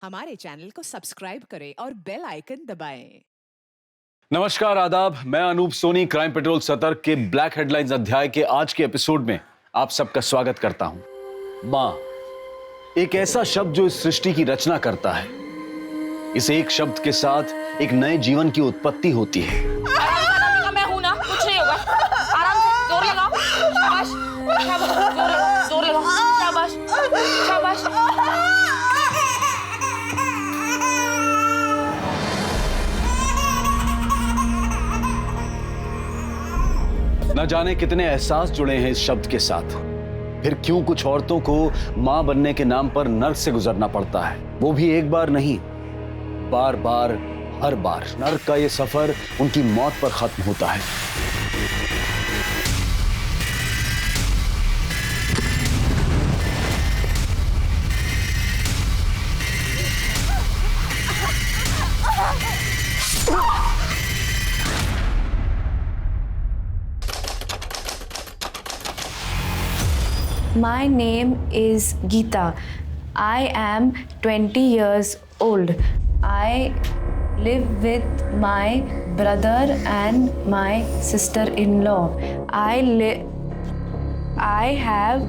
हमारे चैनल को सब्सक्राइब करें और बेल आइकन दबाएं। नमस्कार, आदाब। मैं अनूप सोनी क्राइम पेट्रोल सतर्क के ब्लैक हेडलाइंस अध्याय के आज के एपिसोड में आप सबका स्वागत करता हूं। मां, एक ऐसा शब्द जो इस सृष्टि की रचना करता है। इस एक शब्द के साथ एक नए जीवन की उत्पत्ति होती है। मैं हूं ना, कुछ नहीं होगा। आराम से जोर लगाओ। शाबाश, शाबाश, जोर लगाओ। शाबाश, शाबाश। न जाने कितने एहसास जुड़े हैं इस शब्द के साथ। फिर क्यों कुछ औरतों को मां बनने के नाम पर नर्क से गुजरना पड़ता है, वो भी एक बार नहीं, बार बार, हर बार। नर्क का ये सफर उनकी मौत पर खत्म होता है। My name is Geeta. I am 20 years old. I live with my brother and my sister-in-law. I have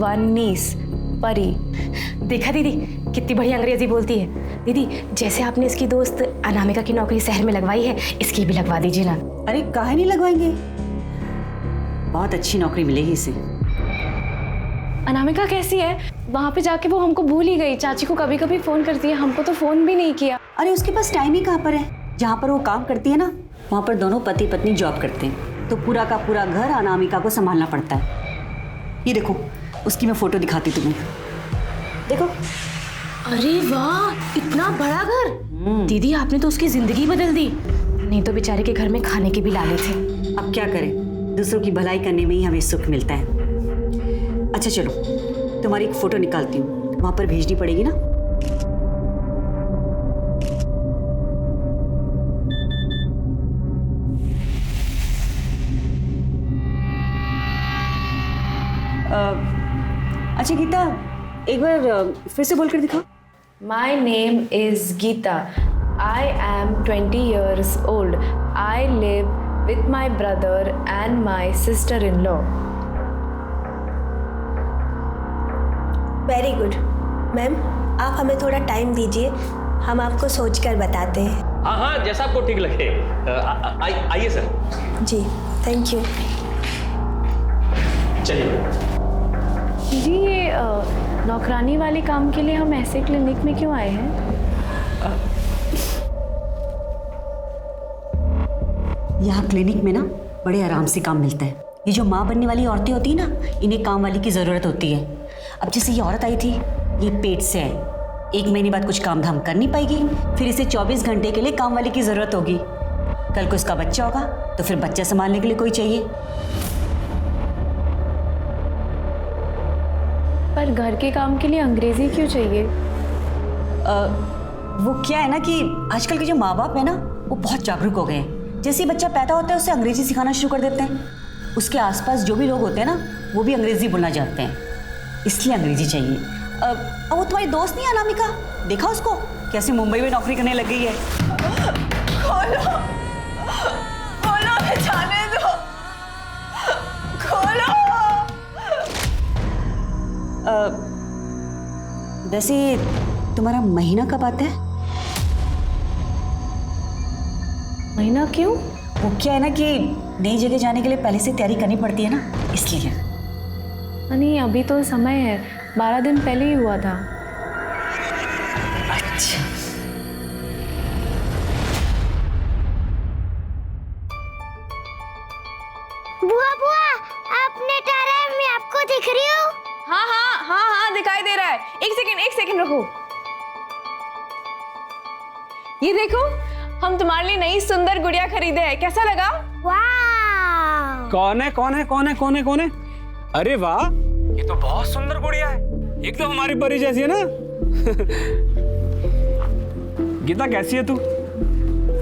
one niece, Pari. देखा दीदी कितनी बढ़िया अंग्रेजी बोलती है। दीदी जैसे आपने इसकी दोस्त अनामिका की नौकरी शहर में लगवाई है, इसकी भी लगवा दीजिए ना। अरे काहे नहीं लगवाएंगे, बहुत अच्छी नौकरी मिलेगी इसे। अनामिका कैसी है? वहाँ पे जाके वो हमको भूल ही गई। चाची को कभी कभी फोन करती है, हमको तो फोन भी नहीं किया। अरे उसके पास टाइम ही कहाँ पर है। जहाँ पर वो काम करती है ना, वहाँ पर दोनों पति पत्नी जॉब करते हैं, तो पूरा का पूरा घर अनामिका को संभालना पड़ता है। ये देखो, उसकी मैं फोटो दिखाती तुम्हें, देखो। अरे वाह, इतना बड़ा घर। दीदी आपने तो उसकी जिंदगी बदल दी। नहीं तो बेचारे के घर में खाने के भी लाले थे। अब क्या करें, दूसरों की भलाई करने में ही हमें सुख मिलता है। अच्छा चलो, तुम्हारी एक फोटो निकालती हूँ, वहां पर भेजनी पड़ेगी ना। अच्छा गीता, एक बार फिर से बोलकर दिखाओ। My name is Geeta. I am 20 years old. I live with my brother and my sister-in-law. Very good. Ma'am, आप हमें थोड़ा टाइम दीजिए, हम आपको सोचकर बताते हैं। हाँ, जैसा आपको ठीक लगे। आइए सर। Ji, thank you. चलिए। जी, ये नौकरानी वाले काम के लिए हम ऐसे क्लिनिक में क्यों आए हैं? यहाँ क्लिनिक में ना बड़े आराम से काम मिलता है। ये जो माँ बनने वाली औरतें होती है ना, इन्हें काम वाली की ज़रूरत होती है। अब जैसे ये औरत आई थी, ये पेट से आई, 1 महीने बाद कुछ काम धाम कर नहीं पाएगी, फिर इसे 24 घंटे के लिए काम वाली की ज़रूरत होगी। कल को इसका बच्चा होगा तो फिर बच्चा संभालने के लिए कोई चाहिए। पर घर के काम के लिए अंग्रेजी क्यों चाहिए? वो क्या है ना कि आजकल के जो माँ बाप है ना, वो बहुत जागरूक हो गए हैं। जैसे ही बच्चा पैदा होता है उसे अंग्रेजी सिखाना शुरू कर देते हैं। उसके आसपास जो भी लोग होते हैं ना, वो भी अंग्रेजी बोलना चाहते हैं, इसलिए अंग्रेजी चाहिए। अब वो तुम्हारी दोस्त नहीं है अनामिका, देखा उसको कैसे मुंबई में नौकरी करने लग गई है। खोलो, खोलो, जाने दो। खोलो। वैसे तुम्हारा महीना कब आता है? महीना क्यों? वो क्या है ना कि नई जगह जाने के लिए पहले से तैयारी करनी पड़ती है ना, इसलिए। नहीं, अभी तो समय है, 12 दिन पहले ही हुआ था। अच्छा। बुआ, आपने टारा है, मैं आपको दिख रही हूँ। हाँ, दिखाई दे रहा है। एक सेकंड रुको। ये देखो, हम तुम्हारे लिए नई सुंदर गुड़िया खरीदे हैं। कैसा लगा? वाह। कौन है? अरे वाह, ये तो बहुत सुंदर गुड़िया है, एक तो हमारी परी जैसी है ना। गीता कैसी है तू?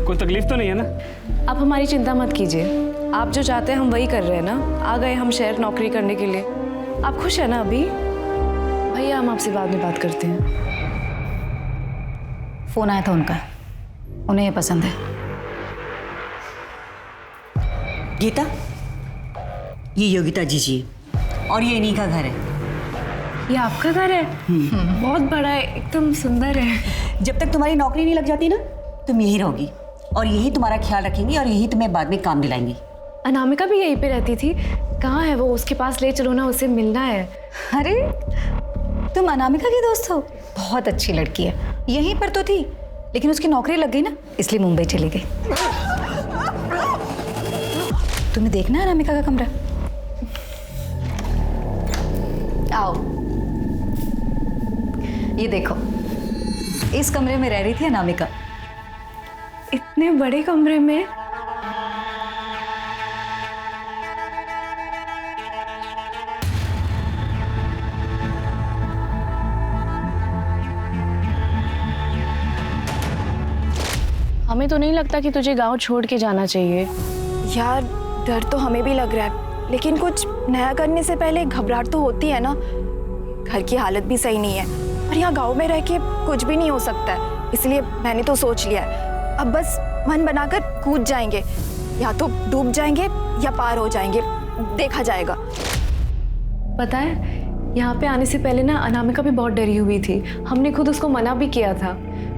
कोई तकलीफ तो नहीं है ना? आप हमारी चिंता मत कीजिए, आप जो चाहते हैं हम वही कर रहे हैं ना। आ गए हम शहर नौकरी करने के लिए। आप खुश है ना अभी? भैया, हम आपसे बाद में बात करते हैं। फोन आया था उनका, उन्हें ये पसंद है। गीता, ये योगिता जी और ये इन्हीं का घर है। ये आपका घर है? बहुत बड़ा है, एकदम सुंदर है। जब तक तुम्हारी नौकरी नहीं लग जाती ना, तुम यही रहोगी और यही तुम्हारा ख्याल रखेंगी और यही तुम्हें बाद में काम दिलाएंगी। अनामिका भी यहीं पे रहती थी, कहाँ है वो? उसके पास ले चलो ना, उसे मिलना है। अरे तुम अनामिका की दोस्त हो? बहुत अच्छी लड़की है, यहीं पर तो थी लेकिन उसकी नौकरी लग गई ना, इसलिए मुंबई चली गई। तुम्हें देखना है अनामिका का कमरा? आओ, ये देखो, इस कमरे में रह रही थी अनामिका। इतने बड़े कमरे में? हमें तो नहीं लगता कि तुझे गांव छोड़ के जाना चाहिए। यार डर तो हमें भी लग रहा है, लेकिन कुछ नया करने से पहले घबराहट तो होती है ना। घर की हालत भी सही नहीं है और यहाँ गांव में रह के कुछ भी नहीं हो सकता है, इसलिए मैंने तो सोच लिया है, अब बस मन बनाकर कूद जाएंगे, या तो डूब जाएंगे या पार हो जाएंगे, देखा जाएगा। पता है, यहाँ पे आने से पहले ना अनामिका भी बहुत डरी हुई थी। हमने खुद उसको मना भी किया था,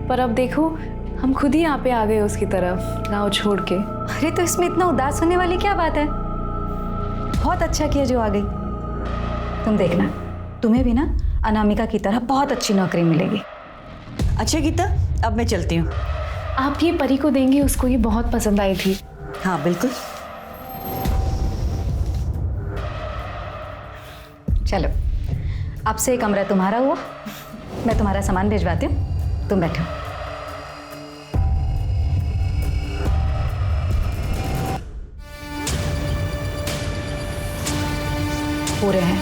पर अब देखो हम खुद ही यहाँ पे आ गए उसकी तरफ, गाँव छोड़ के। अरे तो इसमें इतना उदास होने वाली क्या बात है? बहुत अच्छा किया जो आ गई। तुम देखना, तुम्हें भी ना अनामिका की तरह बहुत अच्छी नौकरी मिलेगी। अच्छा गीता, अब मैं चलती हूँ। आप ये परी को देंगे, उसको ये बहुत पसंद आई थी। हाँ बिल्कुल। चलो, अब से कमरा तुम्हारा हुआ, मैं तुम्हारा सामान भिजवाती हूँ, तुम बैठो। पूरे हैं।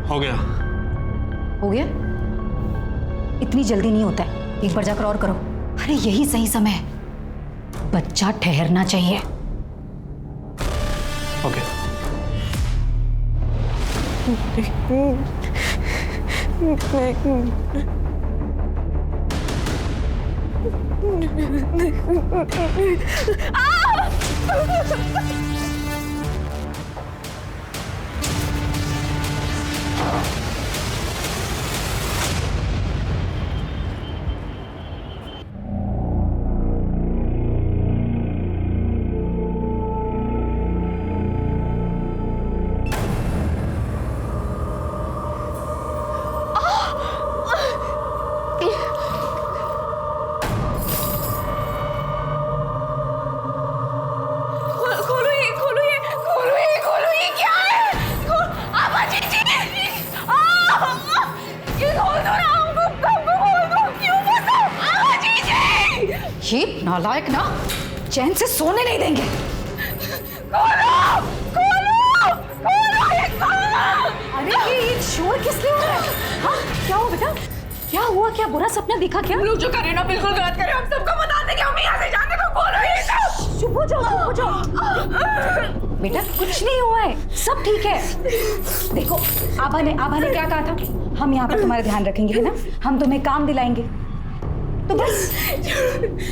हो गया। हो गया? इतनी जल्दी नहीं होता है, एक बार जाकर और करो। अरे यही सही समय है, बच्चा ठहरना चाहिए। ओके। ये नालायक ना चैन से सोने नहीं देंगे। अरे ये शोर किस लिए हो रहा है? हाँ, क्या हुआ बेटा? क्या हुआ? क्या बुरा सपना दिखा क्या? लोग जो करे ना बिल्कुल गलत करे, हम सबको बता देंगे, हम यहाँ से जाने को बोलो ही तो। चुप हो जाओ, चुप हो जाओ। बेटा कुछ नहीं हुआ है, सब ठीक है। देखो आभा ने क्या कहा था, हम यहाँ पर तुम्हारा ध्यान रखेंगे, है ना? हम तुम्हें काम दिलाएंगे, तो बस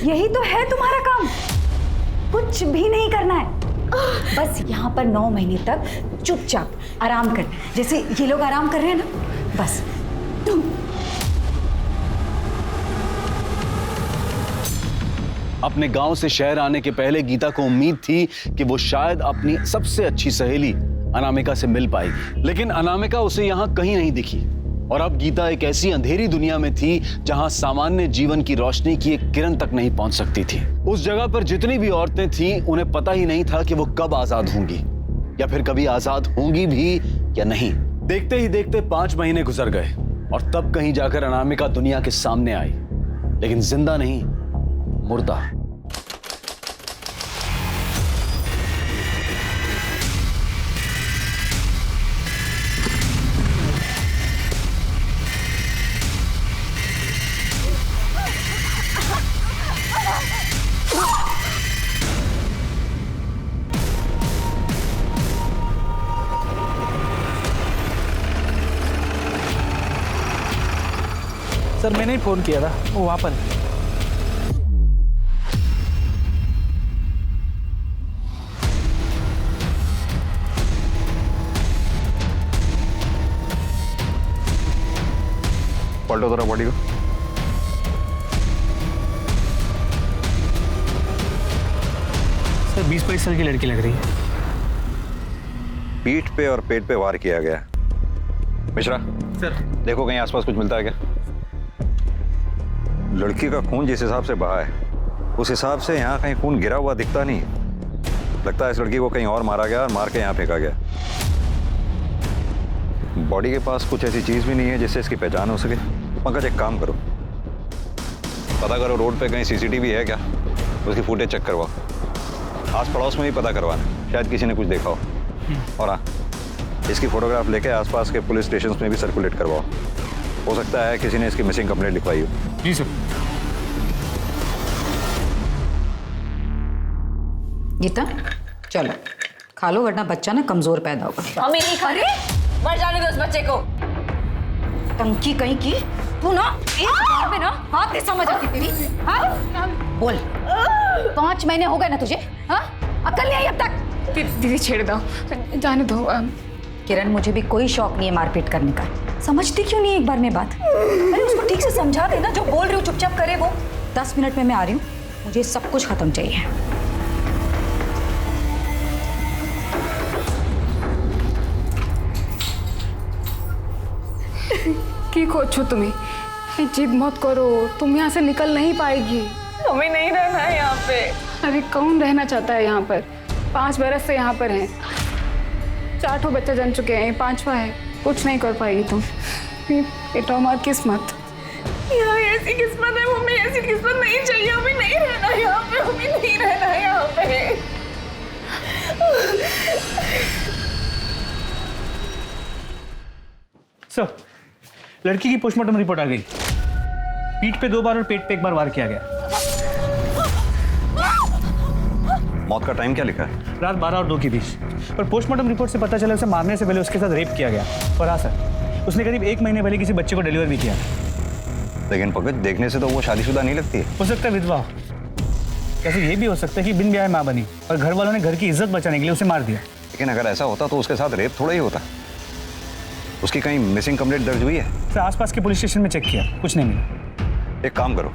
यही तो है तुम्हारा काम, कुछ भी नहीं करना है। बस यहाँ पर 9 महीने तक चुपचाप आराम कर, जैसे ये लोग आराम कर रहे हैं ना, बस तुम। अपने गांव से शहर आने के पहले गीता को उम्मीद थी कि वो शायद अपनी सबसे अच्छी सहेली अनामिका से मिल पाएगी, लेकिन अनामिका उसे यहाँ कहीं नहीं दिखी। और अब गीता एक ऐसी अंधेरी दुनिया में थी जहां सामान्य जीवन की रोशनी की एक किरण तक नहीं पहुंच सकती थी। उस जगह पर जितनी भी औरतें थीं, उन्हें पता ही नहीं था कि वो कब आजाद होंगी। या फिर कभी आजाद होंगी भी या नहीं। देखते ही देखते 5 महीने गुजर गए और तब कहीं जाकर अनामिका दुनिया के सामने आई, लेकिन जिंदा नहीं, मुर्दा। सर मैंने ही फोन किया था, वो वहां पर। पलटो जरा बॉडी को। सर 20-22 साल की लड़की लग रही है। पीठ पे और पेट पे वार किया गया। मिश्रा सर देखो कहीं आसपास कुछ मिलता है क्या? लड़की का खून जिस हिसाब से बहा है उस हिसाब से यहाँ कहीं खून गिरा हुआ दिखता नहीं। लगता है इस लड़की को कहीं और मारा गया और मार के यहाँ फेंका गया। बॉडी के पास कुछ ऐसी चीज भी नहीं है जिससे इसकी पहचान हो सके। पंकज एक काम करो, पता करो रोड पे कहीं सीसीटीवी है क्या, उसकी फुटेज चेक करवाओ। आस पड़ोस में भी पता करवाना, शायद किसी ने कुछ देखा हो। और हाँ, इसकी फोटोग्राफ लेके आसपास के पुलिस स्टेशन में भी सर्कुलेट करवाओ। हो सकता है किसी ने इसकी मिसिंग कंप्लेंट लिखवाई हो। जी सर। गीता चलो खा लो, वरना बच्चा ना कमजोर पैदा होगा। मम्मी नहीं खा रही, मर जाने दो उस बच्चे को। टंकी कहीं की, तू ना एक बार में ना बात नहीं समझ आती तेरी। हाँ बोल, 5 महीने हो गए ना तुझे? हाँ अकल नहीं आई अब तक? दीदी छेड़ दो, जाने दो। किरण मुझे भी कोई शौक नहीं है मारपीट करने का, समझती क्यों नहीं एक बार में बात? अरे उसको ठीक से समझा देना, जो बोल रही हूँ चुपचाप करे वो। 10 मिनट में मैं आ रही हूँ, मुझे सब कुछ खत्म चाहिए। की खोजो तुम्हें, जिद मत करो, तुम यहाँ से निकल नहीं पाएगी। हमें नहीं रहना है यहाँ पे। अरे कौन रहना चाहता है यहाँ पर? 5 बरस से यहाँ पर हैं, 4 ठो बच्चे जन चुके हैं, 5वां है। कुछ नहीं कर पाएगी तुम। ये तो हमारी किस्मत। यहाँ ऐसी किस्मत है मम्मी, ऐसी किस्मत नहीं चाहिए। हमें नहीं रहना यहाँ पे, हमें नहीं रहना यहाँ पे। सर लड़की की पोस्टमार्टम रिपोर्ट आ गई। पीठ पे 2 बार और पेट पे 1 बार वार किया गया। मौत का टाइम क्या लिखा है? रात 12 और 2 के बीच। पर पोस्टमार्टम रिपोर्ट से पता चला उसे मारने से पहले उसके साथ रेप किया गया। और हाँ सर, उसने करीब 1 महीने पहले किसी बच्चे को डिलीवर भी किया। लेकिन पंकज देखने से तो वो शादीशुदा नहीं लगती है। हो सकता है विधवा। कैसे ये भी हो सकता है कि बिन ब्याह माँ बनी और घर वालों ने घर की इज्जत बचाने के लिए उसे मार दिया। लेकिन अगर ऐसा होता तो उसके साथ रेप थोड़ा ही होता। उसकी कहीं मिसिंग कंप्लेंट दर्ज हुई है? सर आसपास के पुलिस स्टेशन में चेक किया, कुछ नहीं मिला। एक काम करो,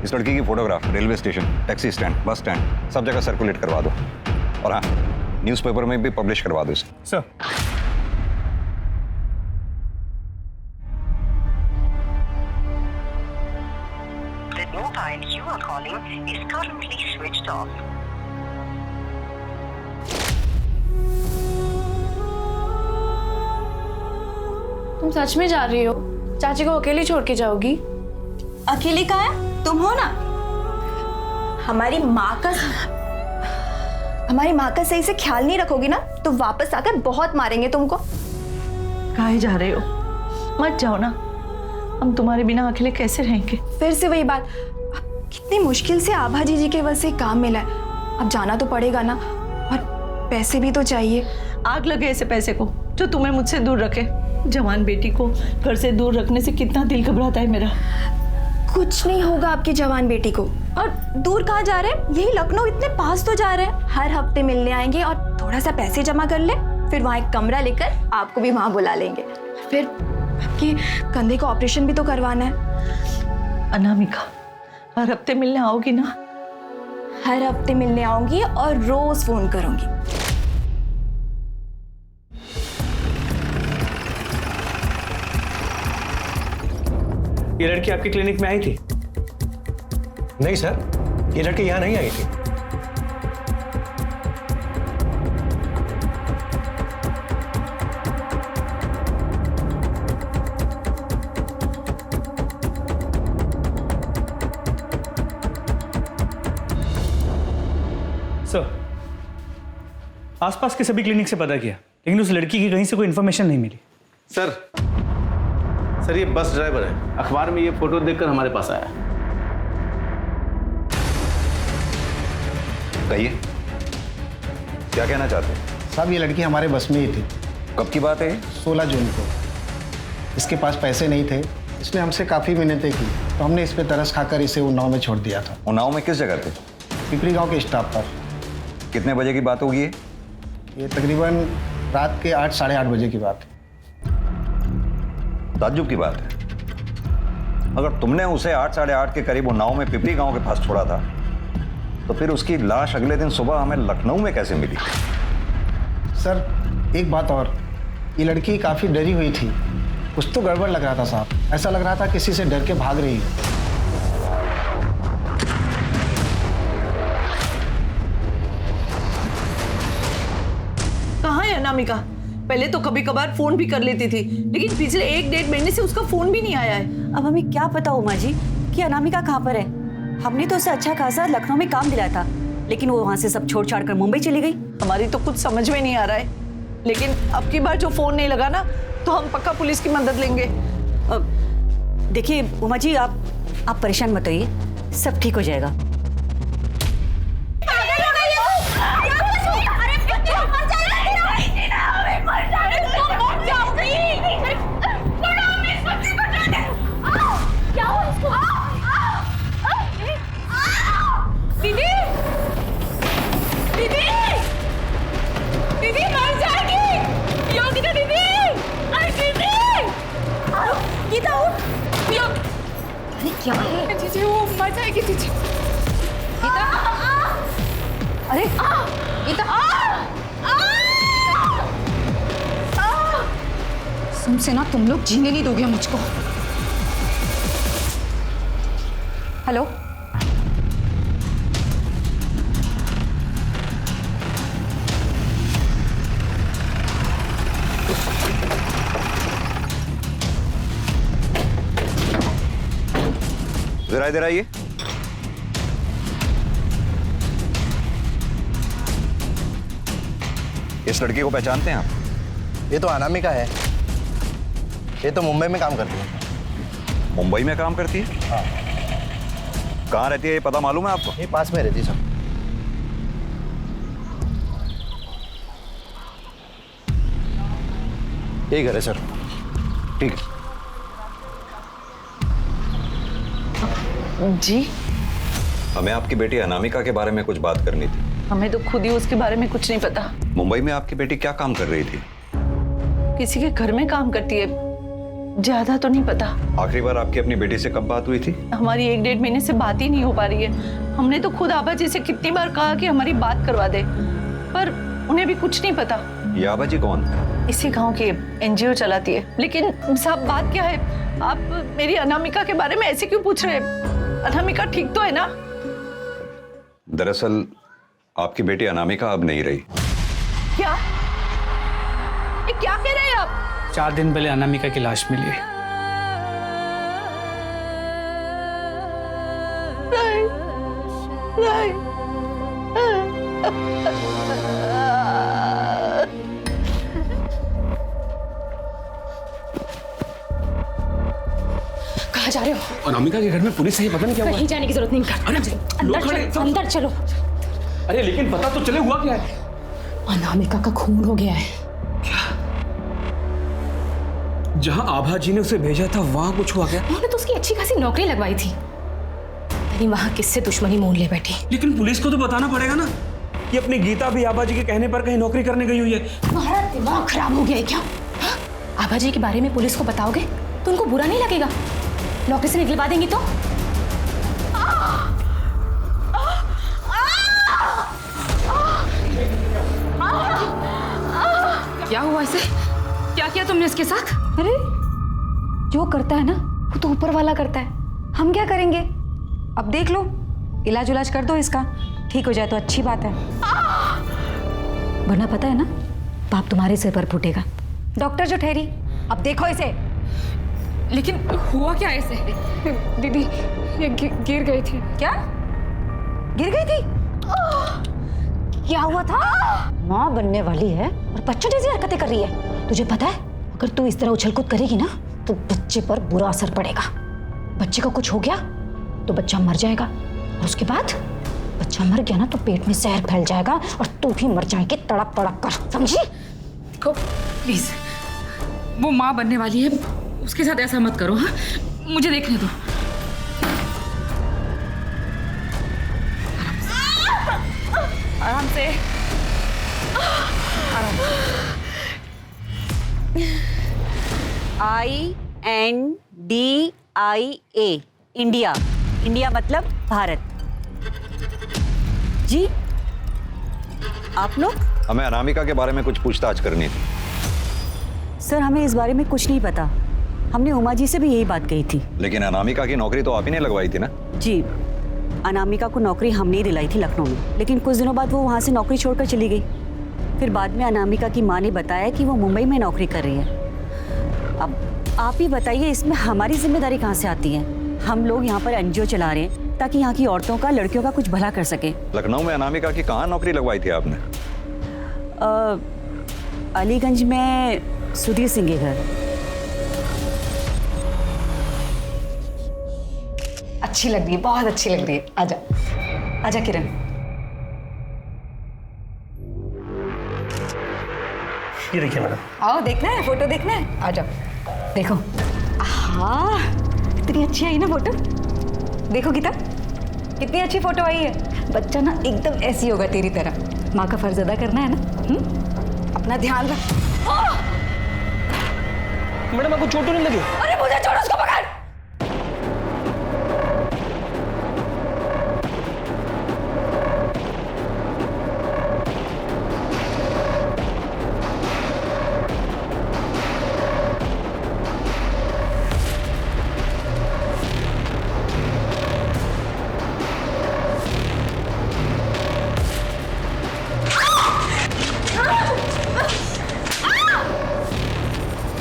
इस लड़की की photograph railway station, taxi stand, bus stand सब जगह सर्कुलेट करवा दो। और हाँ, न्यूज़पेपर में भी पब्लिश करवा दो इसे। Sir The mobile you are calling is currently switched off. तुम सच में जा रही हो? चाची को अकेली छोड़ के जाओगी? अकेली कहाँ है? तुम हो ना। हमारी माँ का सही से ख्याल नहीं रखोगी ना तो वापस आकर बहुत मारेंगे तुमको। कहाँ जा रहे हो? मत जाओ ना, हम तुम्हारे बिना अकेले कैसे रहेंगे? फिर से वही बात। अब कितनी मुश्किल से आभा जी के वजह से काम मिला है, अब जाना तो पड़ेगा ना, और पैसे भी तो चाहिए। आग लगे ऐसे पैसे को जो तुम्हें मुझसे दूर रखे। जवान बेटी को घर से दूर रखने से कितना दिल घबराता है मेरा। कुछ नहीं होगा आपकी जवान बेटी को। और दूर कहाँ जा रहे हैं? यही लखनऊ, इतने पास तो जा रहे हैं। हर हफ्ते मिलने आएंगे और थोड़ा सा पैसे जमा कर ले, फिर वहाँ एक कमरा लेकर आपको भी वहाँ बुला लेंगे। फिर आपके कंधे का ऑपरेशन भी तो करवाना है। अनामिका, हर हफ्ते मिलने आओगी ना? हर हफ्ते मिलने आऊंगी और रोज फोन करूंगी। ये लड़की आपके क्लिनिक में आई थी? नहीं सर, ये लड़की यहाँ नहीं आई थी। आसपास के सभी क्लिनिक से पता किया, लेकिन उस लड़की की कहीं से कोई इन्फॉर्मेशन नहीं मिली। सर ये बस ड्राइवर है, अखबार में ये फोटो देखकर हमारे पास आया। कहिए, क्या कहना चाहते हैं? साहब ये लड़की हमारे बस में ही थी। कब की बात है? 16 जून को। इसके पास पैसे नहीं थे, इसने हमसे काफ़ी मिन्नतें की, तो हमने इस पे तरस खाकर इसे उन्नाव में छोड़ दिया था। उन्नाव में किस जगह पे? पिपरी गांव के स्टॉप पर। कितने बजे की बात होगी ये तकरीबन रात के 8 साढ़े 8 बजे की बात है। ताज्जुब की बात है, अगर तुमने उसे 8 साढ़े 8 के करीब उन्नाव में पिपरी गांव के पास छोड़ा था, तो फिर उसकी लाश अगले दिन सुबह हमें लखनऊ में कैसे मिली? सर एक बात और, ये लड़की काफ़ी डरी हुई थी, कुछ तो गड़बड़ लग रहा था साहब। ऐसा लग रहा था किसी से डर के भाग रही है। कहाँ है अनामिका? पहले तो कभी कभार फोन भी कर लेती थी, लेकिन पिछले 1-1.5 महीने से उसका फोन भी नहीं आया है। अब हमें क्या पता उमा जी कि अनामिका कहाँ पर है। हमने तो उसे अच्छा खासा लखनऊ में काम दिलाया था, लेकिन वो वहाँ से सब छोड़ छाड़ कर मुंबई चली गई। हमारी तो कुछ समझ में नहीं आ रहा है, लेकिन अब की बार जो फोन नहीं लगा ना, तो हम पक्का पुलिस की मदद लेंगे। देखिए उमा जी, आप परेशान मत होइए, सब ठीक हो जाएगा। क्या है जीजी? वो मर जाएगी जीजी। गीता, अरे गीता, तुमसे ना तुम लोग जीने नहीं दोगे मुझको। हेलो, जरा इधर आइए। इस लड़की को पहचानते हैं आप? ये तो अनामिका है, ये तो मुंबई में काम करती है। मुंबई में काम करती है? हाँ। कहाँ रहती है ये पता मालूम है आपको? ये पास में रहती है सर। यही घर है सर। ठीक है जी, हमें आपकी बेटी अनामिका के बारे में कुछ बात करनी थी। हमें तो खुद ही उसके बारे में कुछ नहीं पता। मुंबई में आपकी बेटी क्या काम कर रही थी? किसी के घर में काम करती है, ज्यादा तो नहीं पता। आखिरी बार आपकी अपनी बेटी से कब बात हुई थी? हमारी 1-1.5 महीने से बात ही नहीं हो पा रही है। हमने तो खुद आबा जी से कितनी बार कहा कि हमारी बात करवा दे, पर उन्हें भी कुछ नहीं पता। ये आबा जी कौन? इसी गांव की NGO चलाती है। लेकिन साहब बात क्या है, आप मेरी अनामिका के बारे में ऐसे क्यों पूछ रहे हैं? अनामिका ठीक तो है ना? दरअसल आपकी बेटी अनामिका अब नहीं रही। क्या? ये क्या कह रहे हैं आप? 4 दिन पहले अनामिका की लाश मिली है। कहाँ जा रहे हो? अनामिका के घर में पुलिस है, पता नहीं क्या हुआ। कहीं जाने की जरूरत नहीं। अंदर चलो। अरे लेकिन पता तो चले हुआ क्या है? अनामिका का खून हो गया है। जहां आभा जी ने उसे भेजा था वहां कुछ हुआ क्या? उन्होंने तो उसकी अच्छी खासी नौकरी लगवाई थी, लेकिन वहां किससे दुश्मनी मोल ले बैठी। लेकिन पुलिस को तो बताना पड़ेगा ना। ये अपनी गीता भी आभा जी के कहने पर कहीं नौकरी करने गई हुई है। तुम्हारा दिमाग खराब हो गया है क्या? आभा जी के बारे में पुलिस को बताओगे तो उनको बुरा नहीं लगेगा? नौकरी से निकलवा देंगी तो? क्या हुआ इसे? क्या किया तुमने इसके साथ? अरे जो करता है ना वो तो ऊपर वाला करता है, हम क्या करेंगे? अब देख लो, इलाज उलाज कर दो इसका, ठीक हो जाए तो अच्छी बात है, वरना पता है ना पाप तुम्हारे सिर पर फूटेगा। डॉक्टर जो ठहरी, अब देखो इसे। लेकिन हुआ क्या ऐसे? दीदी ये गिर गई थी। क्या गिर गई थी? क्या हुआ था? माँ बनने वाली है और बच्चों जैसी हरकतें कर रही है। तुझे पता है अगर तू इस तरह उछल कूद करेगी ना तो बच्चे पर बुरा असर पड़ेगा। बच्चे को कुछ हो गया तो बच्चा मर जाएगा और उसके बाद बच्चा मर गया ना तो पेट में जहर फैल जाएगा और तू भी मर जाएगी तड़प तड़प कर, समझी? देखो प्लीज, वो माँ बनने वाली है, उसके साथ ऐसा मत करो। हाँ, मुझे देखने दो। आराम से, आराम से। INDIA India. इंडिया मतलब भारत। जी आप लोग? हमें अनामिका के बारे में कुछ पूछताछ करनी थी। सर हमें इस बारे में कुछ नहीं पता। हमने उमा जी से भी यही बात कही थी। लेकिन अनामिका की नौकरी तो आप ही ने लगवाई थी ना? जी, अनामिका को नौकरी हमने ही दिलाई थी लखनऊ में, लेकिन कुछ दिनों बाद वो वहाँ से नौकरी छोड़कर चली गई। फिर बाद में अनामिका की माँ ने बताया कि वो मुंबई में नौकरी कर रही है। अब आप ही बताइए इसमें हमारी जिम्मेदारी कहाँ से आती है? हम लोग यहाँ पर NGO चला रहे हैं ताकि यहाँ की औरतों का, लड़कियों का कुछ भला कर सके। लखनऊ में अनामिका की कहाँ नौकरी लगवाई थी आपने? अलीगंज में सुधीर सिंह के घर। अच्छी लग रही है, बहुत अच्छी लग रही है। आजा आजा किरण। ये देखिए मैडम। आओ, देखना है फोटो, देखना है, आ जाओ। देखो, हाँ कितनी अच्छी आई ना फोटो। देखो गीता कितनी अच्छी फोटो आई है। बच्चा ना एकदम ऐसी होगा तेरी तरह। माँ का फर्ज अदा करना है ना। अपना ध्यान रख। मैडम आपको चोट तो नहीं लगी? अरे मुझे छोड़ो, उसको पकड़।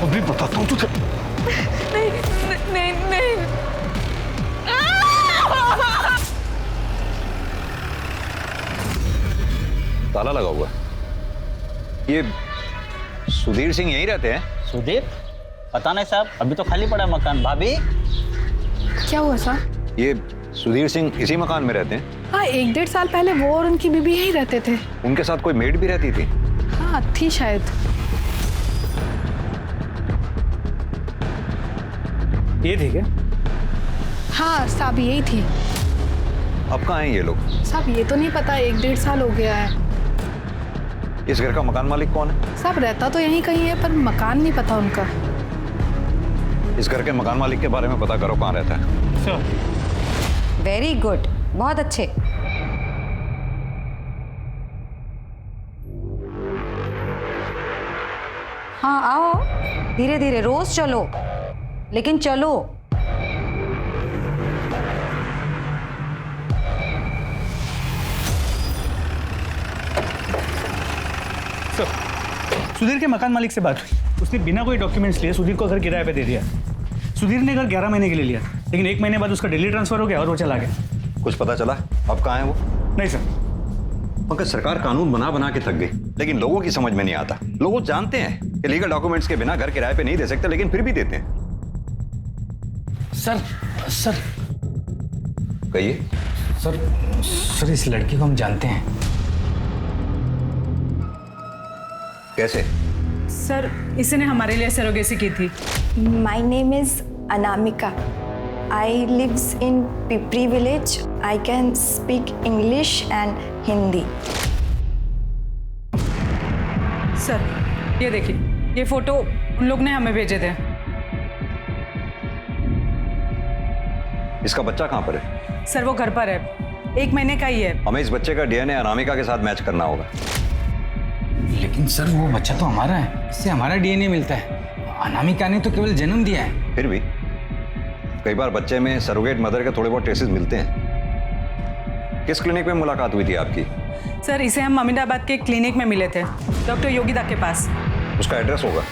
अभी बताता हूँ तुझे। नहीं नहीं नहीं। ताला लगा हुआ है। ये सुधीर सिंह यहीं रहते हैं? सुधीर? पता नहीं साहब, अभी तो खाली पड़ा मकान। भाभी क्या हुआ साहब? ये सुधीर सिंह इसी मकान में रहते हैं? हाँ, 1-1.5 साल पहले वो और उनकी बीबी यहीं रहते थे। उनके साथ कोई मेड भी रहती थी? हाँ थी शायद। ये ठीक है? हाँ साहब यही थी। अब कहाँ हैं ये लोग? साहब ये तो नहीं पता, 1-1.5 साल हो गया है। इस घर का मकान मालिक कौन है? साहब रहता तो यहीं कहीं है पर मकान नहीं पता उनका। इस घर के मकान मालिक के बारे में पता करो, कहाँ रहता है। वेरी गुड, बहुत अच्छे। हाँ आओ, धीरे धीरे, रोज चलो, लेकिन चलो। सुधीर के मकान मालिक से बात हुई। उसने बिना कोई डॉक्यूमेंट्स लिए सुधीर को घर किराए पे दे दिया। सुधीर ने घर 11 महीने के लिए लिया, लेकिन 1 महीने बाद उसका दिल्ली ट्रांसफर हो गया और वो चला गया। कुछ पता चला अब कहाँ है वो? नहीं सर। पंकज, सरकार कानून बना बना के थक गई, लेकिन लोगों की समझ में नहीं आता। लोग जानते हैं कि लीगल डॉक्यूमेंट्स के बिना घर किराए पे नहीं दे सकते, लेकिन फिर भी देते हैं। सर कहिए। सर इस लड़की को हम जानते हैं। कैसे? सर इसने हमारे लिए सरोगेसी की थी। My name is Anamika. I lives in Pipri village. I can speak English and Hindi. Sir ये देखिए, ये फोटो उन लोग ने हमें भेजे थे। इसका बच्चा कहाँ पर है? सर वो घर पर है, 1 महीने का ही है। हमें इस बच्चे का DNA अनामिका के साथ मैच करना होगा। लेकिन सर वो बच्चा तो हमारा है, इससे हमारा DNA मिलता है। अनामिका ने तो केवल जन्म दिया है। फिर भी कई बार बच्चे में सरोगेट मदर के थोड़े बहुत ट्रेसेस मिलते हैं। किस क्लिनिक में मुलाकात हुई थी आपकी? सर इसे हम अमीनाबाद के क्लिनिक में मिले थे, डॉक्टर योगिता के पास। उसका एड्रेस होगा?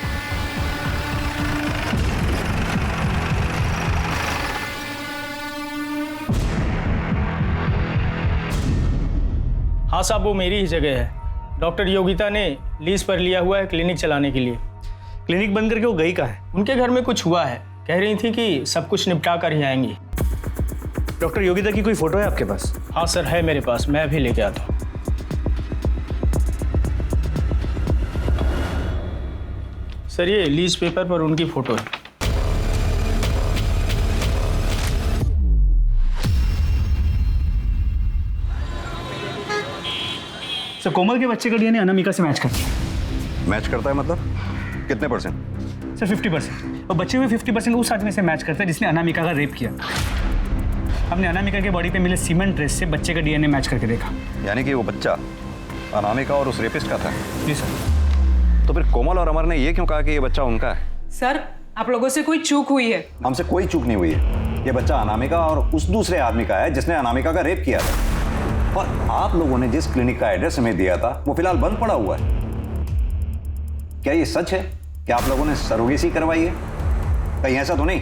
हाँ हाँ साहब, वो मेरी ही जगह है। डॉक्टर योगिता ने लीज पर लिया हुआ है क्लिनिक चलाने के लिए। क्लिनिक बंद करके वो गई कहाँ है? उनके घर में कुछ हुआ है, कह रही थी कि सब कुछ निपटा कर ही आएंगी। डॉक्टर योगिता की कोई फोटो है आपके पास? हाँ सर, है मेरे पास, मैं भी लेके आता हूँ। सर ये लीज पेपर पर उनकी फोटो है। सर कोमल के बच्चे का डीएनए अनामिका से मैच करता है। मैच करता है मतलब कितने परसेंट? सर 50%। और बचे हुए 50% उस आदमी से मैच करता है जिसने अनामिका का रेप किया। हमने अनामिका के बॉडी पे मिले सीमेंट ट्रेस से बच्चे का डीएनए मैच करके देखा। यानी कि वो बच्चा अनामिका और उस रेपिस्ट का था? जी सर। तो फिर कोमल और अमर ने ये क्यों कहा कि ये बच्चा उनका है? सर आप लोगों से कोई चूक हुई है। हमसे कोई चूक नहीं हुई है। ये बच्चा अनामिका और उस दूसरे आदमी का है जिसने अनामिका का रेप किया था। और आप लोगों ने जिस क्लिनिक का एड्रेस हमें दिया था वो फिलहाल बंद पड़ा हुआ है। क्या ये सच है कि आप लोगों ने सरोगेसी करवाई है? कहीं ऐसा तो नहीं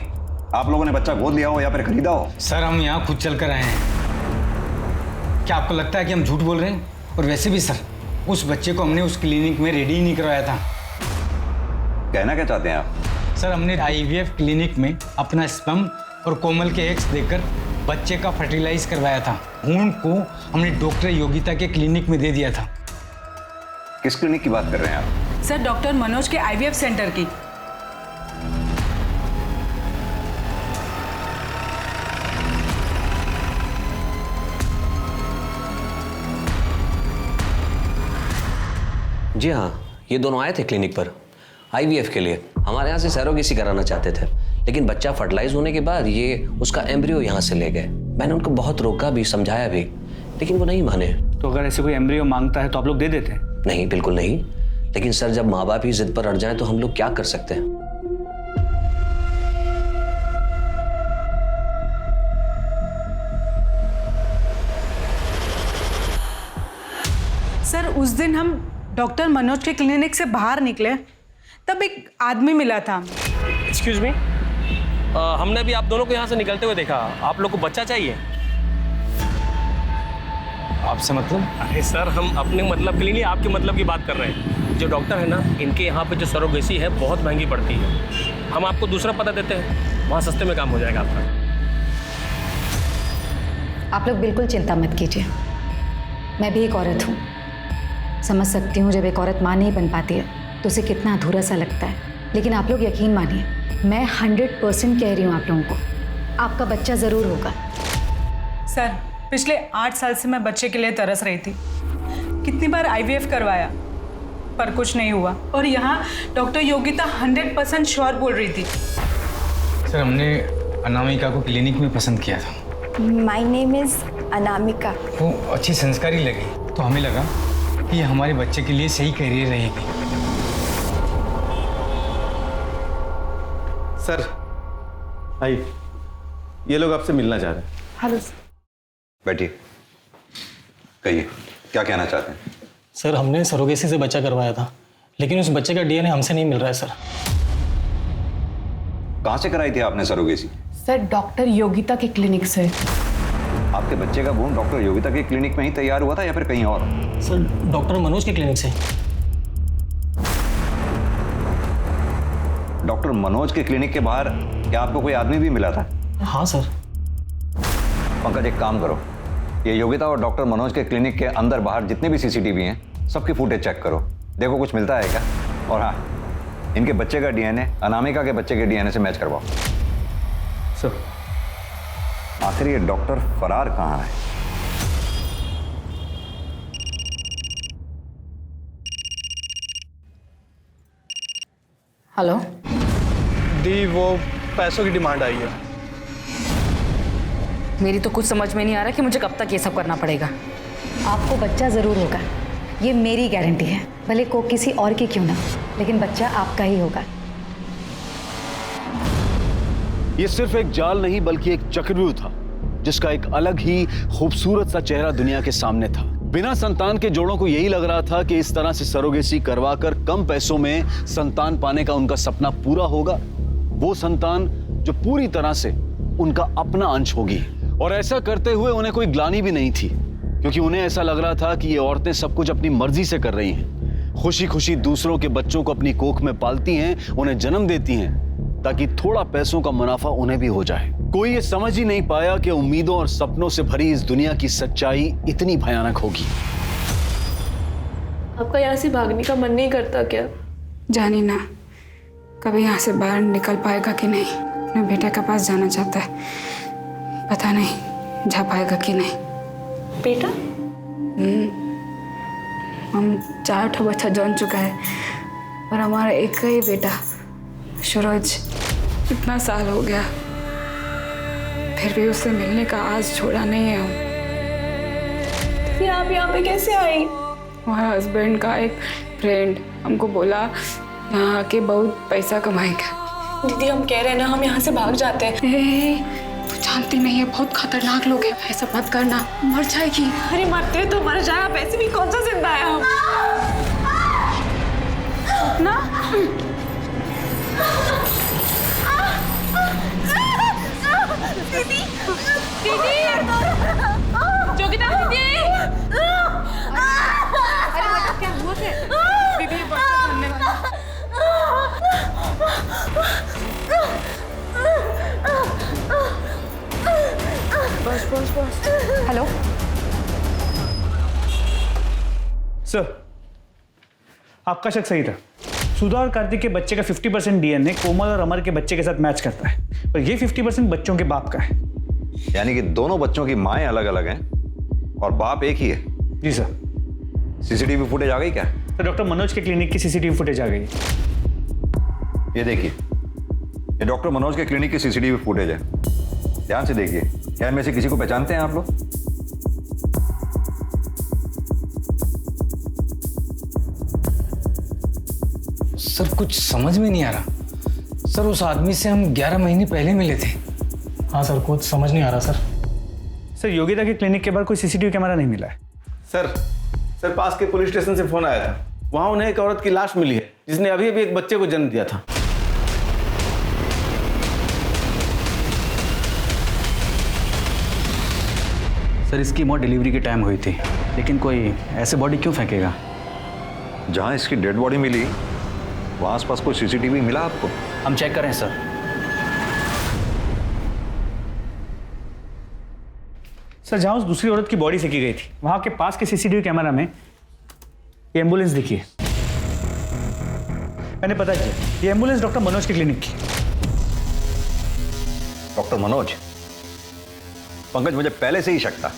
आप लोगों ने बच्चा गोद लिया हो या फिर खरीदा हो? सर हम यहाँ खुद चल कर आए हैं। क्या आपको लगता है कि हम झूठ बोल रहे हैं? और वैसे भी सर, उस बच्चे को हमने उस क्लिनिक में रेडी ही नहीं करवाया था। कहना क्या चाहते हैं आप? सर हमने IVF क्लिनिक में अपना स्पर्म और कोमल के एग्स देकर बच्चे का फर्टिलाइज करवाया था। भ्रूण को हमने डॉक्टर योगिता के क्लिनिक में दे दिया था। किस क्लिनिक की बात कर रहे हैं आप? सर डॉक्टर मनोज के IVF सेंटर की। जी हाँ, ये दोनों आए थे क्लिनिक पर IVF के लिए। हमारे यहाँ से सरोगेसी कराना चाहते थे, लेकिन बच्चा फर्टिलाइज होने के बाद ये उसका एम्ब्रियो यहाँ से ले गए। मैंने उनको बहुत रोका भी, समझाया भी, लेकिन वो नहीं माने। तो अगर ऐसे कोई एम्ब्रियो मांगता है तो आप लोग दे देते हैं? नहीं, बिल्कुल नहीं। लेकिन सर जब माँ बाप ही जिद पर अड़ जाएं तो हम लोग क्या कर सकते हैं? सर उस दिन हम डॉक्टर मनोज के क्लिनिक से बाहर निकले, तब एक आदमी मिला था। एक्सक्यूज मी, हमने भी आप दोनों को यहाँ से निकलते हुए देखा। आप लोग को बच्चा चाहिए? आपसे मतलब? अरे सर, हम अपने मतलब के लिए नहीं, आपके मतलब की बात कर रहे हैं। जो डॉक्टर है ना, इनके यहाँ पे जो सरोगेसी है बहुत महंगी पड़ती है। हम आपको दूसरा पता देते हैं, वहाँ सस्ते में काम हो जाएगा आपका। आप लोग बिल्कुल चिंता मत कीजिए। मैं भी एक औरत हूँ, समझ सकती हूँ जब एक औरत माँ नहीं बन पाती है तो उसे कितना अधूरा सा लगता है। लेकिन आप लोग यकीन मानिए, मैं 100% कह रही हूँ आप लोगों को, आपका बच्चा ज़रूर होगा। सर पिछले 8 साल से मैं बच्चे के लिए तरस रही थी। कितनी बार IVF करवाया पर कुछ नहीं हुआ। और यहाँ डॉक्टर योगिता 100% श्योर बोल रही थी। सर हमने अनामिका को क्लिनिक में पसंद किया था। My name is Anamika. वो अच्छी संस्कारी लगी तो हमें लगा कि ये हमारे बच्चे के लिए सही करियर रहेगी। सर आइए, ये लोग आपसे मिलना चाह रहे हैं। हेलो। बैठिए, कहिए क्या कहना चाहते हैं? सर हमने सरोगेसी से बच्चा करवाया था, लेकिन उस बच्चे का DNA हमसे नहीं मिल रहा है सर। कहाँ से कराई थी आपने सरोगेसी? सर डॉक्टर योगिता के क्लिनिक से। आपके बच्चे का भ्रूण डॉक्टर योगिता के क्लिनिक में ही तैयार हुआ था या फिर कहीं और? सर डॉक्टर मनोज के क्लिनिक से। डॉक्टर मनोज के क्लिनिक के बाहर क्या आपको कोई आदमी भी मिला था? हाँ सर। पंकज एक काम करो, ये योगिता और डॉक्टर मनोज के क्लिनिक के अंदर बाहर जितने भी CCTV हैं सबकी फुटेज चेक करो, देखो कुछ मिलता है क्या। और हाँ, इनके बच्चे का DNA अनामिका के बच्चे के DNA से मैच करवाओ। सर आखिर ये डॉक्टर फरार कहाँ है? हेलो दी, वो पैसों की डिमांड आई है। मेरी तो कुछ समझ में नहीं आ रहा कि मुझे कब तक ये सब करना पड़ेगा। आपको बच्चा ज़रूर होगा, ये मेरी गारंटी है, भले को किसी और की क्यों ना, लेकिन बच्चा आपका ही होगा। ये सिर्फ एक जाल नहीं बल्कि एक चक्रव्यूह था जिसका एक अलग ही खूबसूरत सा चेहरा दुनिया के सामने था। बिना संतान के जोड़ों को यही लग रहा था कि इस तरह से सरोगेसी करवाकर कम पैसों में संतान पाने का उनका सपना पूरा होगा। वो संतान जो पूरी तरह से उनका अपना अंश होगी, और ऐसा करते हुए उन्हें कोई ग्लानि भी नहीं थी। क्योंकि उन्हें ऐसा लग रहा था कि ये औरतें सब कुछ अपनी मर्जी से कर रही हैं, खुशी खुशी दूसरों के बच्चों को अपनी कोख में पालती हैं, उन्हें जन्म देती हैं ताकि थोड़ा पैसों का मुनाफा उन्हें भी हो जाए। कोई ये समझ ही नहीं पाया कि उम्मीदों और सपनों से भरी इस दुनिया की सच्चाई इतनी भयानक होगी। आपका यहाँ से भागने का मन नहीं करता क्या? जानी ना कभी यहाँ से बाहर निकल पाएगा कि नहीं। अपने बेटे के पास जाना चाहता है, पता नहीं जा पाएगा कि नहीं। बेटा? हम 4 बच्चा जन चुका है और हमारा एक ही बेटा सूरज, इतना साल हो गया फिर भी उससे मिलने का आज छोड़ा नहीं है हम। फिर आप यहाँ पे कैसे आई? हमारा हस्बैंड का एक फ्रेंड हमको बोला यहाँ आके बहुत पैसा कमाएगा। दीदी हम कह रहे हैं ना, हम यहाँ से भाग जाते हैं। तू जानती नहीं है बहुत खतरनाक लोग हैं, ऐसा मत करना, मर जाएगी। अरे मरते तो मर जाए, आप ऐसे भी कौन सा जिंदा है हम। ना दीदी दीदी योगिता दीदी। अरे बेटा क्या हुआ थे? दीदी ये बच्चा बनने वाला। बस। हेलो सर, आपका शक सही था। सुधा और कार्तिक के बच्चे का 50% डीएनए कोमल और अमर के बच्चे के साथ मैच करता है, और ये 50% बच्चों के बाप का है। यानी कि दोनों बच्चों की माएँ अलग अलग हैं और बाप एक ही है। जी सर। सीसीटीवी फुटेज आ गई क्या? तो डॉक्टर मनोज के क्लिनिक की सीसीटीवी फुटेज आ गई। ये देखिए, ये डॉक्टर मनोज के क्लिनिक की सीसीटीवी फुटेज है। ध्यान से देखिए, क्या इनमें से किसी को पहचानते हैं आप लोग? सर कुछ समझ में नहीं आ रहा। सर उस आदमी से हम 11 महीने पहले मिले थे। हाँ सर, कुछ समझ नहीं आ रहा सर। सर योगिता के क्लिनिक के बाहर कोई सीसीटीवी कैमरा नहीं मिला है। सर पास के पुलिस स्टेशन से फोन आया था, वहां उन्हें एक औरत की लाश मिली है जिसने अभी अभी एक बच्चे को जन्म दिया था। सर इसकी मौत डिलीवरी के टाइम हुई थी, लेकिन कोई ऐसे बॉडी क्यों फेंकेगा? जहां इसकी डेड बॉडी मिली वहां आसपास कोई सीसीटीवी मिला आपको? हम चेक करें सर। सर जहां उस दूसरी औरत की बॉडी फेंकी गई थी वहां के पास के सीसीटीवी कैमरा में ये एम्बुलेंस दिखी है। मैंने पता किया, ये एम्बुलेंस डॉक्टर मनोज के क्लिनिक की। डॉक्टर मनोज? पंकज, मुझे पहले से ही शक था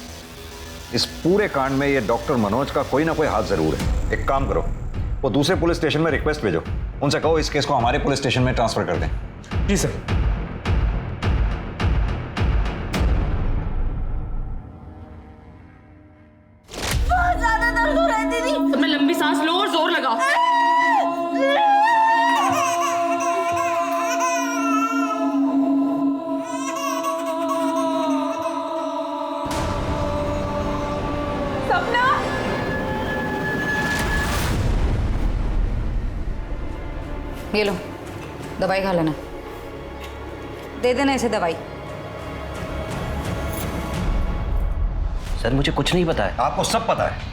इस पूरे कांड में ये डॉक्टर मनोज का कोई ना कोई हाथ जरूर है। एक काम करो, वो दूसरे पुलिस स्टेशन में रिक्वेस्ट भेजो, उनसे कहो इस केस को हमारे पुलिस स्टेशन में ट्रांसफर कर दें। जी सर। बहुत ज्यादा दर्द हो रहा है दीदी। तुमने लंबी सांस लो और जोर लगाओ। सपना ये लो दवाई खा लेना, दे देना इसे दवाई। सर मुझे कुछ नहीं पता है। आपको सब पता है।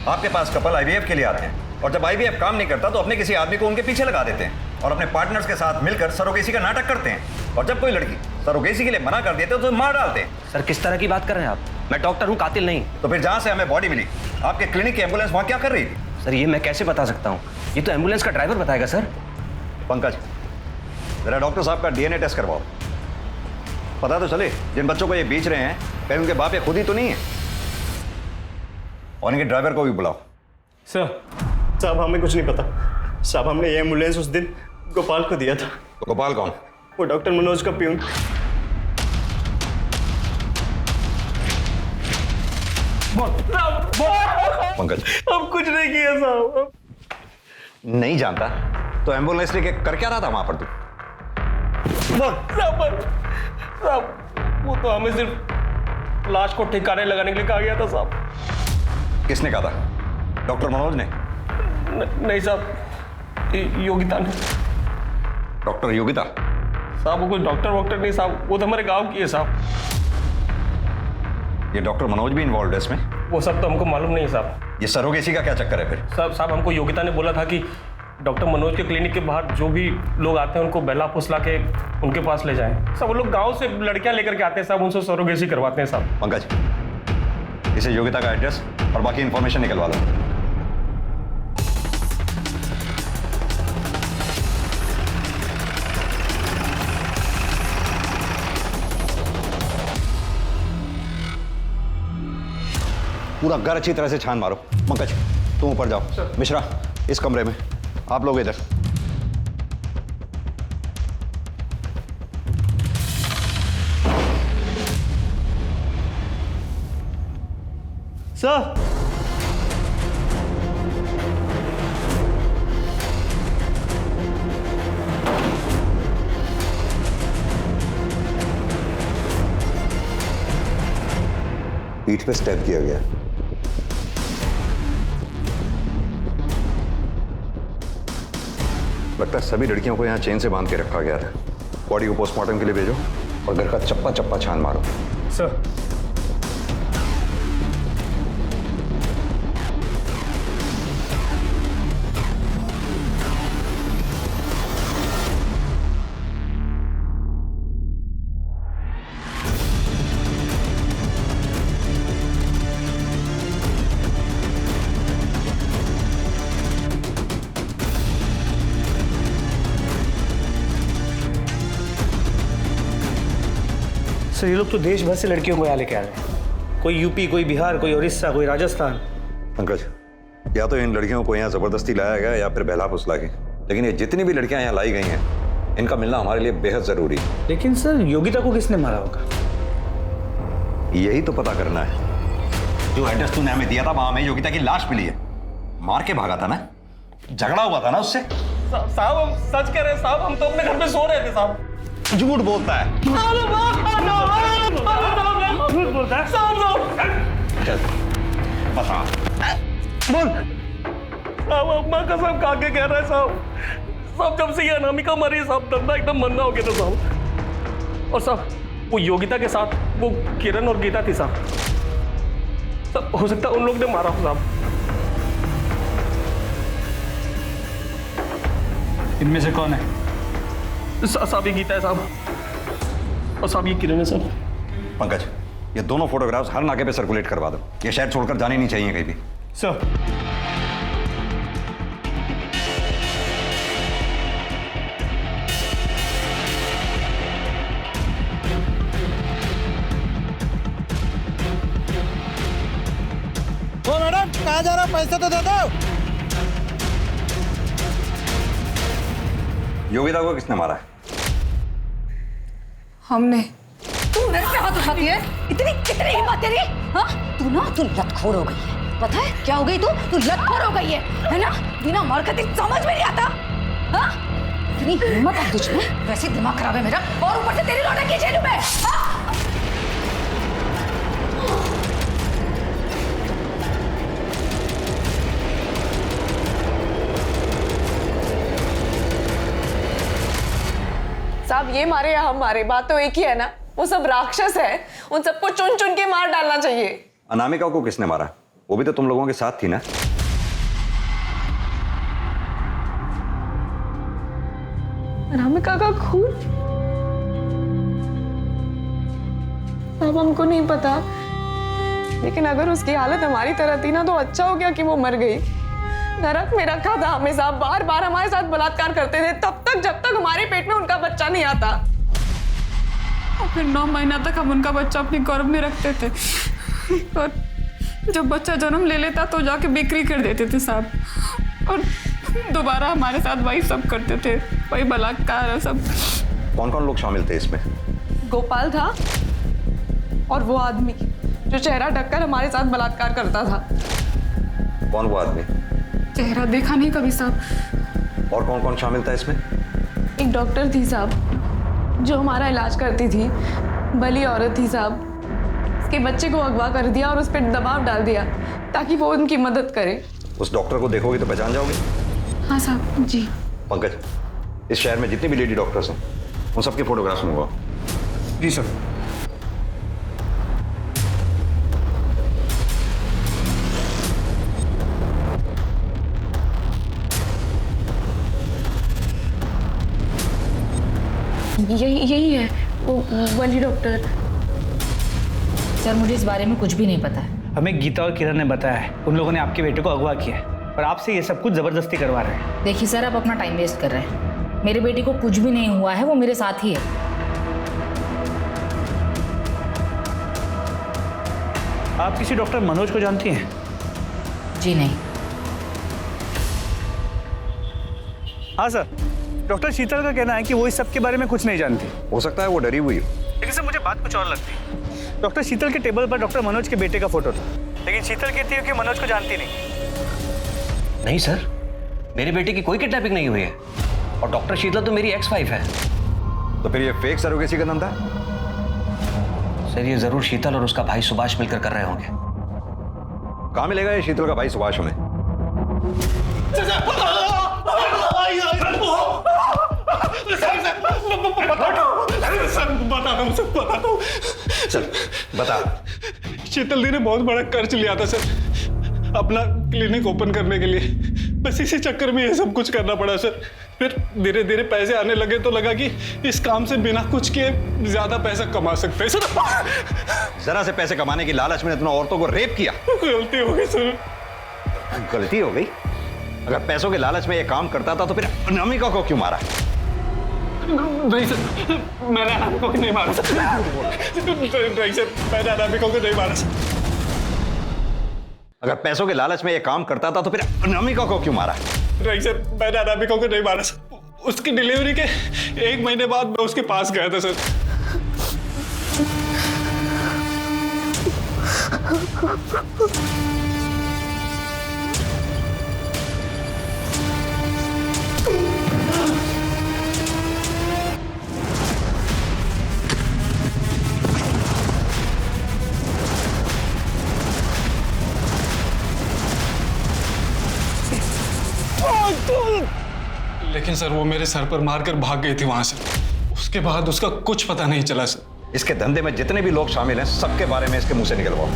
आपके पास कपल आईवीएफ के लिए आते हैं और जब आईवीएफ काम नहीं करता तो अपने किसी आदमी को उनके पीछे लगा देते हैं और अपने पार्टनर्स के साथ मिलकर सरोगेसी का नाटक करते हैं, और जब कोई लड़की सरोगेसी के लिए मना कर देते हैं तो मार डालते हैं। सर किस तरह की बात कर रहे हैं आप? मैं डॉक्टर हूँ, कातिल नहीं। तो फिर जहाँ से हमें बॉडी मिली, आपके क्लिनिक की एम्बुलेंस वहाँ क्या कर रही थी? सर ये मैं कैसे बता सकता हूँ, ये तो एम्बुलेंस का ड्राइवर बताएगा। सर पंकज, जरा डॉक्टर साहब का डीएनए टेस्ट करवाओ, पता तो चले जिन बच्चों को ये बेच रहे हैं कहीं उनके बाप ये खुद ही तो नहीं है। और इनके ड्राइवर को भी बुलाओ। साहब हमें कुछ नहीं पता। साहब हमने ये एम्बुलेंस उस दिन गोपाल को दिया था। तो गोपाल कौन? वो डॉक्टर मनोज का प्यून। पंकज हम कुछ नहीं किया साहब। नहीं जानता तो एम्बुलेंस लेके कर क्या रहा था वहां पर तू? साहब वो तो हमें सिर्फ लाश को ठिकाने लगाने के लिए कहा गया था साहब। किसने कहा था? डॉक्टर मनोज ने? नहीं साहब, योगिता ने। डॉक्टर योगिता? साहब वो कोई डॉक्टर वॉक्टर नहीं साहब, वो तो हमारे गांव की है साहब। ये डॉक्टर मनोज भी इन्वॉल्व है इसमें? वो सब तो हमको मालूम नहीं है साहब। ये सरोगेसी का क्या चक्कर है फिर? साहब हमको योगिता ने बोला था कि डॉक्टर मनोज के क्लिनिक के बाहर जो भी लोग आते हैं उनको बहला फुसला के उनके पास ले जाएं। सब वो लोग गांव से लड़कियां लेकर के आते हैं साहब, उनसे सरोगेसी करवाते हैं साहब। पंकज, इसे योगिता का एड्रेस और बाकी इंफॉर्मेशन निकलवा लो। पूरा घर अच्छी तरह से छान मारो। पंकज, तुम ऊपर जाओ। मिश्रा, इस कमरे में। आप लोग इधर। सर, पीठ पे स्टेप किया गया। लगता है सभी लड़कियों को यहाँ चेन से बांध के रखा गया था। बॉडी को पोस्टमार्टम के लिए भेजो और घर का चप्पा चप्पा छान मारो। सर। सर, ये लोग तो देश भर से लड़कियों को यहाँ लेके आ रहे हैं। कोई यूपी, कोई बिहार, कोई उड़ीसा, कोई राजस्थान। पंकज, या तो इन लड़कियों को यहाँ जबरदस्ती लाया गया या फिर बहला फुसला के, लेकिन ये जितनी भी लड़कियां यहाँ लाई गई हैं, इनका मिलना हमारे लिए बेहद जरूरी है। लेकिन सर, योगिता को किसने मारा होगा? यही तो पता करना है। जो एड्रेस तूने हमें दिया था वहां हमें योगिता की लाश मिली है। मार के भागा था ना, झगड़ा हुआ था ना उससे। साहब हम सच कह रहे हैं साहब, हम तो अपने घर पे सो रहे थे साहब। झूठ बोलता है। झूठ बोलता है? चल बता, बोल। साहब अम्मा कसम खा के कह रहा है साहब, साहब जब से ये अनामिका मरी साहब धंधा एकदम मंदा हो गया था साहब। और साहब वो योगिता के साथ वो किरण और गीता थी साहब। साहब हो सकता है उन लोग ने मारा हो साहब। इनमें से कौन है? साहब ये गीता है साहब, और साहब ये किरण है साहब। पंकज, ये दोनों फोटोग्राफ्स हर नाके पे सर्कुलेट करवा दो। ये शहर छोड़कर जाने नहीं चाहिए कहीं भी। सर। तो मैडम कहाँ जा रहा, पैसे तो दे दो। योगिता को किसने मारा है? हमने। तू मेरे पे हाथ उठाती है? कितनी हिम्मत तेरी? हाँ? तू लतखोर हो गई है। पता है क्या हो गई तू लतखोर हो गई है ना? बिना मरकती समझ में नहीं आता। हाँ? इतनी हिम्मत है तुझमें? वैसे दिमाग खराब है मेरा, और ऊपर से तेरी लौटा की जेल में। हाँ? साहब ये मारे या हम मारे, बात तो एक ही है ना। वो सब राक्षस है, उन सबको चुन चुन के मार डालना चाहिए। अनामिका को किसने मारा? वो भी तो तुम लोगों के साथ थी ना? अनामिका का खून? अब हमको नहीं पता, लेकिन अगर उसकी हालत हमारी तरह थी ना तो अच्छा हो गया कि वो मर गई। नरक में रखा था हमें साहब, बार बार हमारे साथ बलात्कार करते थे तब तक जब तक हमारे पेट में उनका बच्चा नहीं आता। और फिर 9 महीना तक हम उनका बच्चा अपने गर्भ में रखते थे, और जब बच्चा जन्म ले लेता तो जाके बिक्री कर देते थे साहब, और दोबारा हमारे साथ वही सब करते थे, वही बलात्कार और सब। कौन कौन लोग शामिल थे इसमें? गोपाल था और वो आदमी जो चेहरा ढककर हमारे साथ बलात्कार करता था। कौन वो आदमी? चेहरा देखा नहीं कभी साहब। और कौन कौन शामिल था इसमें? एक डॉक्टर थी साहब जो हमारा इलाज करती थी, भली औरत थी साहब। उसके बच्चे को अगवा कर दिया और उस पर दबाव डाल दिया ताकि वो उनकी मदद करे। उस डॉक्टर को देखोगे तो पहचान जाओगे? हाँ साहब जी। पंकज, इस शहर में जितनी भी लेडी डॉक्टर्स हैं उन सबके फोटोग्राफ्स मंगवाओ। जी सर। यही है वो वाली डॉक्टर। सर मुझे इस बारे में कुछ भी नहीं पता है। हमें गीता और किरण ने बताया है उन लोगों ने आपके बेटे को अगवा किया है और आपसे ये सब कुछ जबरदस्ती करवा रहे हैं। देखिए सर, आप अपना टाइम वेस्ट कर रहे हैं। मेरे बेटे को कुछ भी नहीं हुआ है, वो मेरे साथ ही है। आप किसी डॉक्टर मनोज को जानती हैं? जी नहीं। हाँ सर, डॉक्टर शीतल का कहना है कि वो इस सब के बारे में कुछ नहीं जानती। हो सकता है वो डरी हुई हो। लेकिन सर मुझे बात कुछ और लगती है। डॉक्टर शीतल के टेबल पर डॉक्टर मनोज के बेटे का फोटो था, लेकिन शीतल कहती है कि मनोज को जानती नहीं। नहीं सर, मेरे बेटे की कोई किडनैपिंग नहीं हुई है और डॉक्टर शीतल तो मेरी एक्स-वाइफ है। तो फिर ये फेक सरोगेसी का धंधा है? सर ये जरूर शीतल और उसका भाई सुभाष मिलकर कर रहे होंगे। कहाँ मिलेगा ये शीतल का भाई सुभाष हमें? चल बता। शीतल दी ने बहुत बड़ा कर्ज लिया था सर अपना क्लिनिक ओपन करने के लिए। बस इसी चक्कर में ये सब कुछ करना पड़ा सर। फिर धीरे धीरे पैसे आने लगे तो लगा कि इस काम से बिना कुछ किए ज्यादा पैसा कमा सकते हैं सर। जरा से पैसे कमाने की लालच में इतना औरतों को रेप किया। गलती हो गई सर। गलती हो गई? अगर पैसों के लालच में ये काम करता था तो फिर अनामिका को क्यों मारा? नहीं सर, मैंने अनामिका को नहीं मारा सर। नहीं सर, मैंने अनामिका को नहीं मारा सर। अगर पैसों के लालच में ये काम करता था तो फिर अनामिका को क्यों मारा? नहीं सर, मैंने अनामिका को नहीं मारा सर। उसकी डिलीवरी के 1 महीने बाद मैं उसके पास गया था सर। लेकिन सर वो मेरे सर पर मारकर भाग गई थी वहां से। उसके बाद उसका कुछ पता नहीं चला सर। इसके धंधे में जितने भी लोग शामिल हैं सबके बारे में इसके मुंह से निकलवाओ।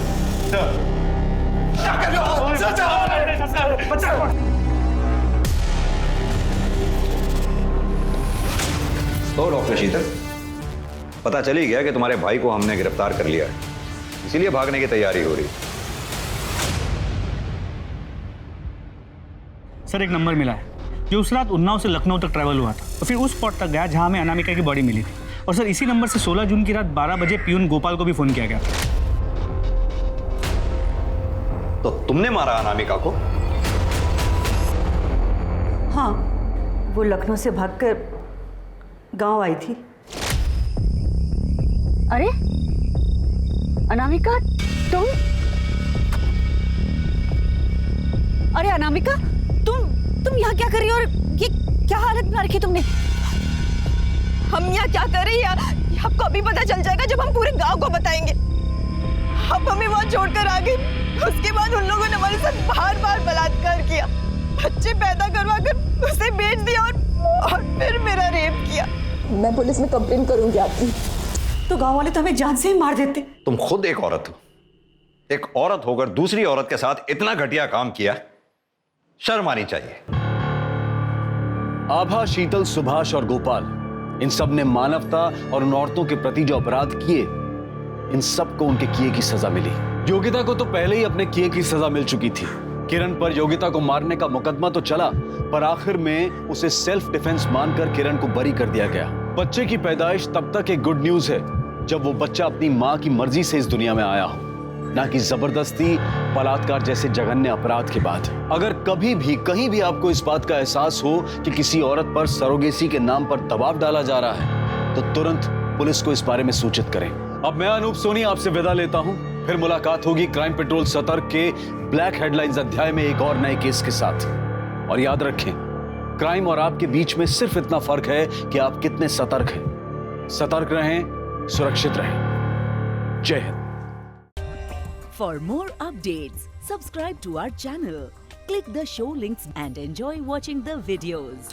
तो डॉक्टर शीतल, पता चल ही गया कि तुम्हारे भाई को हमने गिरफ्तार कर लिया है, इसीलिए भागने की तैयारी हो रही। सर एक नंबर मिला है जो उस रात उन्नाव से लखनऊ तक ट्रैवल हुआ था और फिर उस स्पॉट तक गया जहां हमें अनामिका की बॉडी मिली थी। और सर इसी नंबर से 16 जून की रात 12 बजे पियून गोपाल को भी फोन किया गया था। तो तुमने मारा अनामिका को? हाँ, वो लखनऊ से भागकर गांव आई थी। अरे अनामिका, तुम? अरे अनामिका, तुम यहाँ क्या कर रही हो और ये क्या हालत बना रखी तुमने? हम यहाँ क्या कर रहे हैं आपको अभी पता चल जाएगा जब हम पूरे गांव को बताएंगे। अब हमें वहाँ छोड़कर आ गए, उसके बाद उन लोगों ने हमारे साथ बार बार बलात्कार किया, बच्चे पैदा करवा कर उसे बेच दिया और फिर मेरा रेप किया। मैं पुलिस में कंप्लेन करूंगी आपकी। तो गांव वाले तो हमें जान से ही मार देते। तुम खुद एक औरत हो, एक औरत होकर दूसरी औरत के साथ इतना घटिया काम किया, शर्म आनी चाहिए। आभा, शीतल, सुभाष और गोपाल, इन सब ने मानवता और उन औरतों के प्रति जो अपराध किए, इन सब को उनके किए की सजा मिली। योगिता को तो पहले ही अपने किए की सजा मिल चुकी थी। किरण पर योगिता को मारने का मुकदमा तो चला, पर आखिर में उसे सेल्फ डिफेंस मानकर किरण को बरी कर दिया गया। बच्चे की पैदाइश तब तक एक गुड न्यूज है जब वो बच्चा अपनी माँ की मर्जी से इस दुनिया में आया हो, ना कि जबरदस्ती, बलात्कार जैसे जघन्य अपराध के बाद। अगर कभी भी कहीं भी आपको इस बात का एहसास हो कि किसी औरत पर सरोगेसी के नाम पर दबाव डाला जा रहा है, तो तुरंत पुलिस को इस बारे में सूचित करें। अब मैं अनूप सोनी आपसे विदा लेता हूं, फिर मुलाकात होगी क्राइम पेट्रोल सतर्क के ब्लैक हेडलाइंस अध्याय में एक और नए केस के साथ। और याद रखें, क्राइम और आपके बीच में सिर्फ इतना फर्क है कि आप कितने सतर्क हैं। सतर्क रहें, सुरक्षित रहें। जय Hind. For more updates, subscribe to our channel, click the show links and enjoy watching the videos.